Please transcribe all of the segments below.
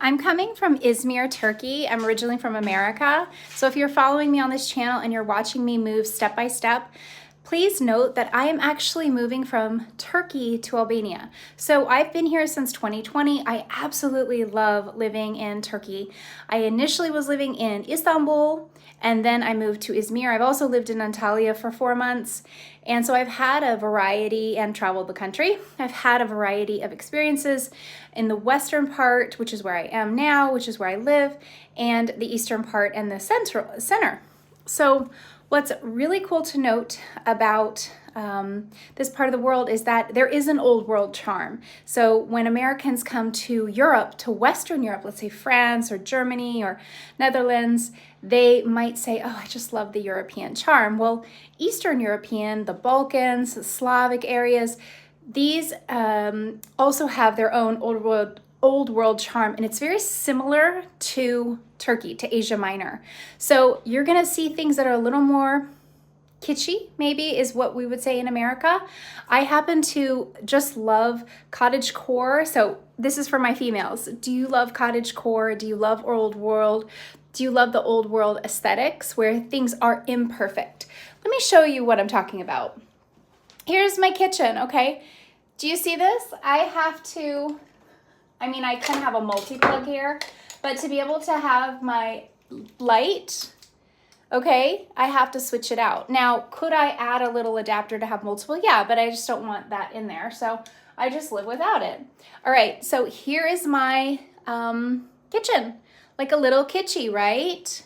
I'm coming from Izmir, Turkey. I'm originally from America. So if you're following me on this channel and you're watching me move step by step, please note that I am actually moving from Turkey to Albania. So I've been here since 2020. I absolutely love living in Turkey. I initially was living in Istanbul, and then I moved to Izmir. I've also lived in Antalya for 4 months. And so I've had a variety and traveled the country. I've had a variety of experiences in the western part, which is where I am now, which is where I live, and the eastern part and the center. So what's really cool to note about this part of the world is that there is an old world charm. So when Americans come to Europe, to Western Europe, let's say France or Germany or Netherlands, they might say, oh, I just love the European charm. Well, Eastern European, the Balkans, the Slavic areas, these also have their own old world charm, and it's very similar to Turkey, to Asia Minor. So you're gonna see things that are a little more kitschy, maybe is what we would say in America. I happen to just love cottagecore. So this is for my females. Do you love cottagecore? Do you love old world? Do you love the old world aesthetics where things are imperfect? Let me show you what I'm talking about. Here's my kitchen, okay? Do you see this? I can have a multi-plug here, but to be able to have my light, okay, I have to switch it out. Now, could I add a little adapter to have multiple? Yeah, but I just don't want that in there, so I just live without it. All right, so here is my kitchen, like a little kitschy, right?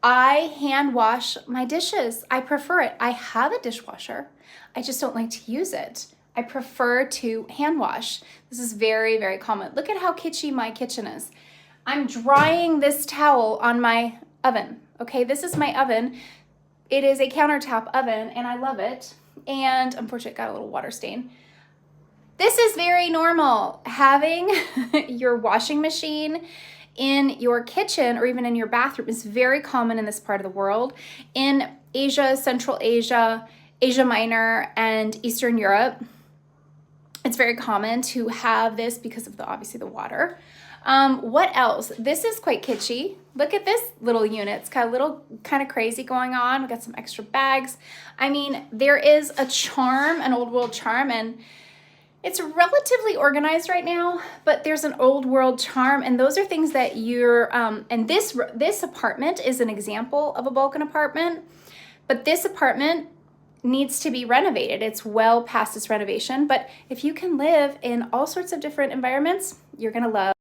I hand wash my dishes. I prefer it. I have a dishwasher. I just don't like to use it. I prefer to hand wash. This is very, very common. Look at how kitschy my kitchen is. I'm drying this towel on my oven. Okay, this is my oven. It is a countertop oven and I love it. And unfortunately, it got a little water stain. This is very normal. Having your washing machine in your kitchen or even in your bathroom is very common in this part of the world. In Asia, Central Asia, Asia Minor, and Eastern Europe, it's very common to have this because of obviously the water. What else? This is quite kitschy. Look at this little unit. It's got a little kind of crazy going on. We got some extra bags. I mean, there is a charm, an old world charm, and it's relatively organized right now, but there's an old world charm, and those are things that you're, and this apartment is an example of a Balkan apartment, but this apartment needs to be renovated. It's well past its renovation, but if you can live in all sorts of different environments, you're gonna love